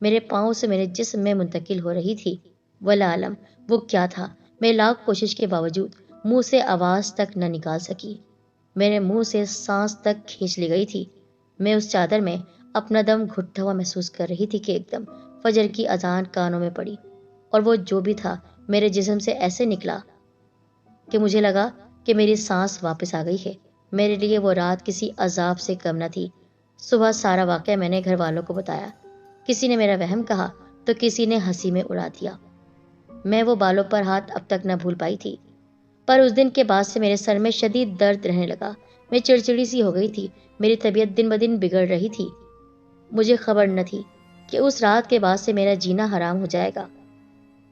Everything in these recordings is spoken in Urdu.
میرے پاؤں سے میرے جسم میں منتقل ہو رہی تھی۔ واللہ عالم وہ کیا تھا، میں لاکھ کوشش کے باوجود منہ سے آواز تک نہ نکال سکی۔ میرے منہ سے سانس تک کھینچ لی گئی تھی۔ میں اس چادر میں اپنا دم گھٹتا ہوا محسوس کر رہی تھی کہ ایک دم فجر کی اذان کانوں میں پڑی، اور وہ جو بھی تھا میرے جسم سے ایسے نکلا کہ مجھے لگا کہ میری سانس واپس آ گئی ہے۔ میرے لیے وہ رات کسی عذاب سے کم نہ تھی۔ صبح سارا واقعہ میں نے گھر والوں کو بتایا۔ کسی نے میرا وہم کہا تو کسی نے ہنسی میں اڑا دیا۔ میں وہ بالوں پر ہاتھ اب تک نہ بھول پائی تھی، پر اس دن کے بعد سے میرے سر میں شدید درد رہنے لگا۔ میں چڑچڑی سی ہو گئی تھی، میری طبیعت دن بدن بگڑ رہی تھی۔ مجھے خبر نہ تھی کہ اس رات کے بعد سے میرا جینا حرام ہو جائے گا۔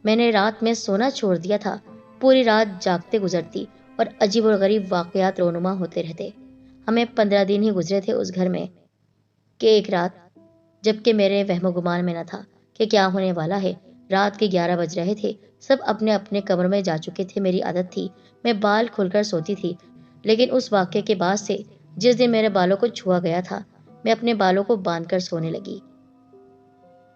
میں نے رات میں سونا چھوڑ دیا تھا، پوری رات جاگتے گزرتی اور عجیب و غریب واقعات رونما ہوتے رہتے۔ ہمیں 15 دن ہی گزرے تھے اس گھر میں کہ ایک رات، جبکہ میرے وہم و گمان میں نہ تھا کہ کیا ہونے والا ہے، رات کے 11 بج رہے تھے، سب اپنے اپنے کمروں میں جا چکے تھے۔ میری عادت تھی میں بال کھول کر سوتی تھی، لیکن اس واقعے کے بعد سے جس دن میرے بالوں کو چھوا گیا تھا، میں اپنے بالوں کو باندھ کر سونے لگی۔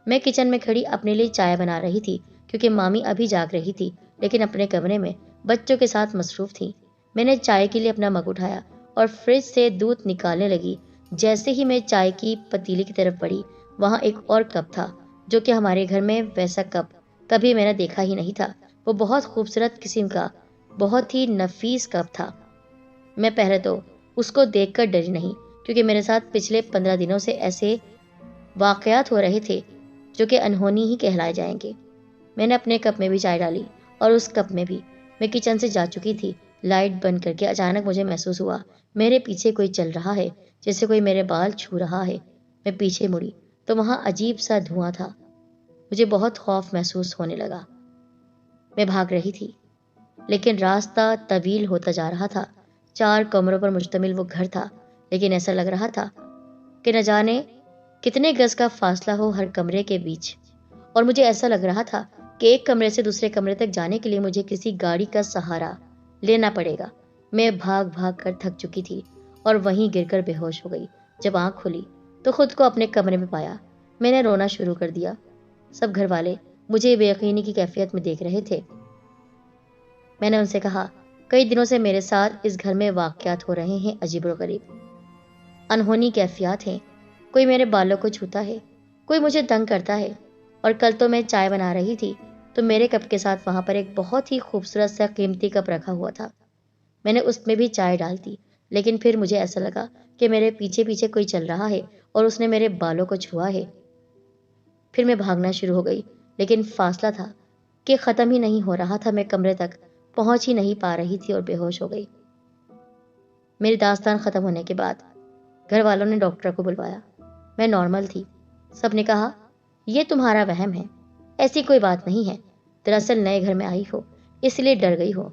میں کچن میں کھڑی اپنے لیے چائے بنا رہی تھی کیونکہ مامی ابھی جاگ رہی تھی، لیکن اپنے کمرے میں بچوں کے ساتھ مصروف تھی۔ میں نے چائے کے لیے اپنا مگ اٹھایا اور فریج سے دودھ نکالنے لگی۔ جیسے ہی میں چائے کی پتیلی کی طرف بڑھی، وہاں ایک اور کپ تھا، جو کہ ہمارے گھر میں ویسا کپ کبھی میں نے دیکھا ہی نہیں تھا۔ وہ بہت خوبصورت قسم کا، بہت ہی نفیس کپ تھا۔ میں پہلے تو اس کو دیکھ کر ڈری نہیں، کیونکہ میرے ساتھ پچھلے 15 دنوں سے ایسے واقعات ہو رہے تھے جو کہ انہونی ہی کہلائے جائیں گے۔ میں نے اپنے کپ میں بھی چائے ڈالی اور اس کپ میں بھی۔ میں کچن سے جا چکی تھی، لائٹ بند کر کے اچانک مجھے محسوس ہوا میرے پیچھے کوئی چل رہا ہے، جیسے کوئی میرے بال چھو رہا ہے۔ میں پیچھے مڑی تو وہاں عجیب سا دھواں تھا۔ مجھے بہت خوف محسوس ہونے لگا۔ میں بھاگ رہی تھی، لیکن راستہ طویل ہوتا جا رہا تھا۔ 4 کمروں پر مشتمل وہ گھر تھا، لیکن ایسا لگ رہا تھا کہ نہ جانے کتنے گز کا فاصلہ ہو ہر کمرے کے بیچ، اور مجھے ایسا لگ رہا تھا کہ ایک کمرے سے دوسرے کمرے تک جانے کے لیے مجھے کسی گاڑی کا سہارا لینا پڑے گا۔ میں بھاگ بھاگ کر تھک چکی تھی اور وہیں گر کر بے ہوش ہو گئی۔ جب آنکھ کھلی تو خود کو اپنے کمرے میں پایا۔ میں نے رونا شروع کر دیا۔ سب گھر والے مجھے بے یقینی کی کیفیت میں دیکھ رہے تھے۔ میں نے ان سے کہا، کئی دنوں سے میرے ساتھ اس گھر میں واقعات ہو رہے ہیں، عجیب و غریب انہونی کیفیات ہیں۔ کوئی میرے بالوں کو چھوتا ہے، کوئی مجھے تنگ کرتا ہے، اور کل تو میں چائے بنا رہی تھی تو میرے کپ کے ساتھ وہاں پر ایک بہت ہی خوبصورت سا قیمتی کپ رکھا ہوا تھا۔ میں نے اس میں بھی چائے ڈال دی، لیکن پھر مجھے ایسا لگا کہ میرے پیچھے پیچھے کوئی چل رہا ہے اور اس نے میرے بالوں کو چھوا ہے۔ پھر میں بھاگنا شروع ہو گئی، لیکن فاصلہ تھا کہ ختم ہی نہیں ہو رہا تھا۔ میں کمرے تک پہنچ ہی نہیں پا رہی تھی اور بے ہوش ہو گئی۔ میری داستان ختم ہونے کے بعد گھر والوں نے ڈاکٹر کو بلوایا۔ میں نارمل تھی۔ سب نے کہا، یہ تمہارا وہم ہے، ایسی کوئی بات نہیں ہے، دراصل نئے گھر میں آئی ہو اس لیے ڈر گئی ہو۔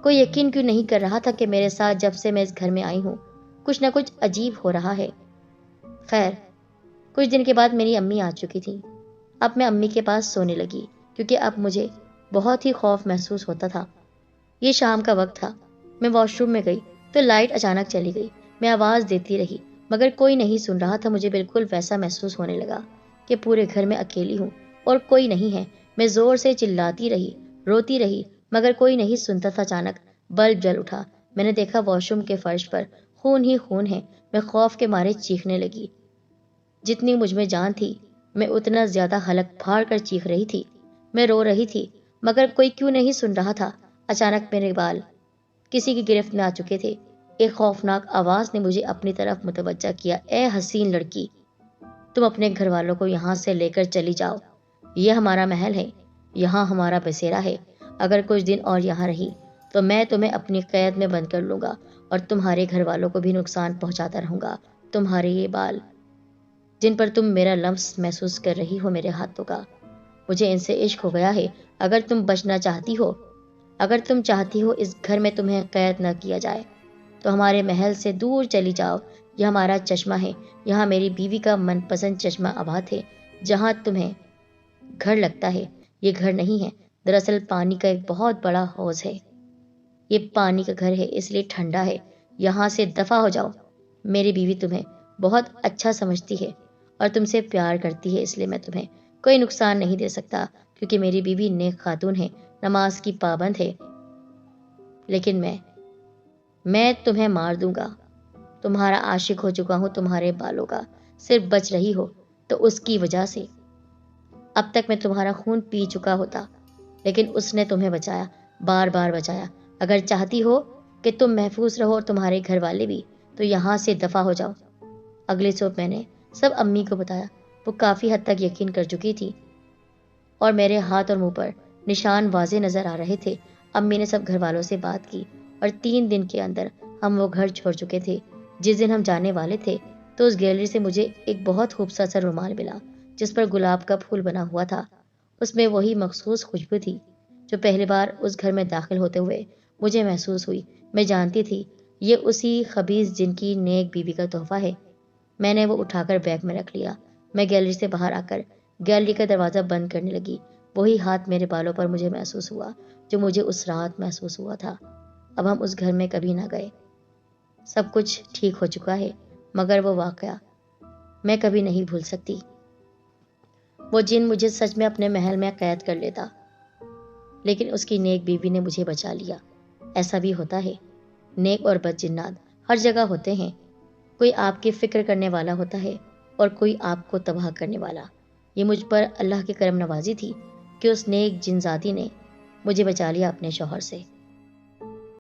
کوئی یقین کیوں نہیں کر رہا تھا کہ میرے ساتھ جب سے میں اس گھر میں آئی ہوں کچھ نہ کچھ عجیب ہو رہا ہے۔ خیر، کچھ دن کے بعد میری امی آ چکی تھی۔ اب میں امی کے پاس سونے لگی کیونکہ اب مجھے بہت ہی خوف محسوس ہوتا تھا۔ یہ شام کا وقت تھا۔ میں واش روم میں گئی تو لائٹ اچانک چلی گئی۔ میں آواز دیتی رہی مگر کوئی نہیں سن رہا تھا۔ مجھے بالکل ویسا محسوس ہونے لگا کہ پورے گھر میں اکیلی ہوں اور کوئی نہیں ہے۔ میں زور سے چلاتی رہی، روتی رہی، مگر کوئی نہیں سنتا تھا۔ اچانک بلب جل اٹھا۔ میں نے دیکھا واش روم کے فرش پر خون ہی خون ہے۔ میں خوف کے مارے چیخنے لگی۔ جتنی مجھ میں جان تھی میں اتنا زیادہ حلق پھاڑ کر چیخ رہی تھی۔ میں رو رہی تھی مگر کوئی کیوں نہیں سن رہا تھا۔ اچانک میرے بال کسی کی گرفت میں آ چکے تھے۔ ایک خوفناک آواز نے مجھے اپنی طرف متوجہ کیا، اے حسین لڑکی، تم اپنے گھر والوں کو یہاں سے لے کر چلی جاؤ۔ یہ ہمارا محل ہے، یہاں ہمارا بسیرا ہے۔ اگر کچھ دن اور یہاں رہی تو میں تمہیں اپنی قید میں بند کر لوں گا اور تمہارے گھر والوں کو بھی نقصان پہنچاتا رہوں گا۔ تمہارے یہ بال جن پر تم میرا لمس محسوس کر رہی ہو میرے ہاتھوں کا، مجھے ان سے عشق ہو گیا ہے۔ اگر تم بچنا چاہتی ہو، اگر تم چاہتی ہو اس گھر میں تمہیں قید نہ کیا جائے تو ہمارے محل سے دور چلی جاؤ۔ یہ ہمارا چشمہ ہے، یہاں میری بیوی کا من پسند چشمہ آباد ہے۔ جہاں تمہیں گھر لگتا ہے یہ گھر نہیں ہے، دراصل پانی کا ایک بہت بڑا حوض ہے۔ یہ پانی کا گھر ہے اس لیے ٹھنڈا ہے، یہاں سے دفع ہو جاؤ۔ میری بیوی تمہیں بہت اچھا سمجھتی ہے اور تم سے پیار کرتی ہے، اس لیے میں تمہیں کوئی نقصان نہیں دے سکتا، کیونکہ میری بیوی نیک خاتون ہے، نماز کی پابند ہے۔ لیکن میں تمہیں مار دوں گا۔ تمہارا عاشق ہو چکا ہوں تمہارے بالوں کا، صرف بچ رہی ہو تو اس کی وجہ سے۔ اب تک میں تمہارا خون پی چکا ہوتا، لیکن اس نے تمہیں بچایا، بار بار بچایا۔ اگر چاہتی ہو کہ تم محفوظ رہو اور تمہارے گھر والے بھی، تو یہاں سے دفع ہو جاؤ۔ اگلی صبح میں نے سب امی کو بتایا۔ وہ کافی حد تک یقین کر چکی تھی، اور میرے ہاتھ اور منہ پر نشان واضح نظر آ رہے تھے۔ امی نے سب گھر والوں سے بات کی، اور 3 دن کے اندر ہم وہ گھر چھوڑ چکے تھے۔ جس دن ہم جانے والے تھے تو اس گیلری سے مجھے ایک بہت خوبصورت سا رومال ملا، جس پر گلاب کا پھول بنا ہوا تھا۔ اس میں وہی مخصوص خوشبو تھی جو پہلی بار اس گھر میں داخل ہوتے ہوئے مجھے محسوس ہوئی۔ میں جانتی تھی یہ اسی خبیث جن کی نیک بیوی کا تحفہ ہے۔ میں نے وہ اٹھا کر بیگ میں رکھ لیا۔ میں گیلری سے باہر آ کر گیلری کا دروازہ بند کرنے لگی۔ وہی ہاتھ میرے بالوں پر مجھے محسوس ہوا جو مجھے اس رات محسوس ہوا تھا۔ اب ہم اس گھر میں کبھی نہ گئے۔ سب کچھ ٹھیک ہو چکا ہے، مگر وہ واقعہ میں کبھی نہیں بھول سکتی۔ وہ جن مجھے سچ میں اپنے محل میں قید کر لیتا، لیکن اس کی نیک بیوی نے مجھے بچا لیا۔ ایسا بھی ہوتا ہے، نیک اور بد جنات ہر جگہ ہوتے ہیں۔ کوئی آپ کی فکر کرنے والا ہوتا ہے اور کوئی آپ کو تباہ کرنے والا۔ یہ مجھ پر اللہ کی کرم نوازی تھی کہ اس نیک جن ذاتی نے مجھے بچا لیا اپنے شوہر سے۔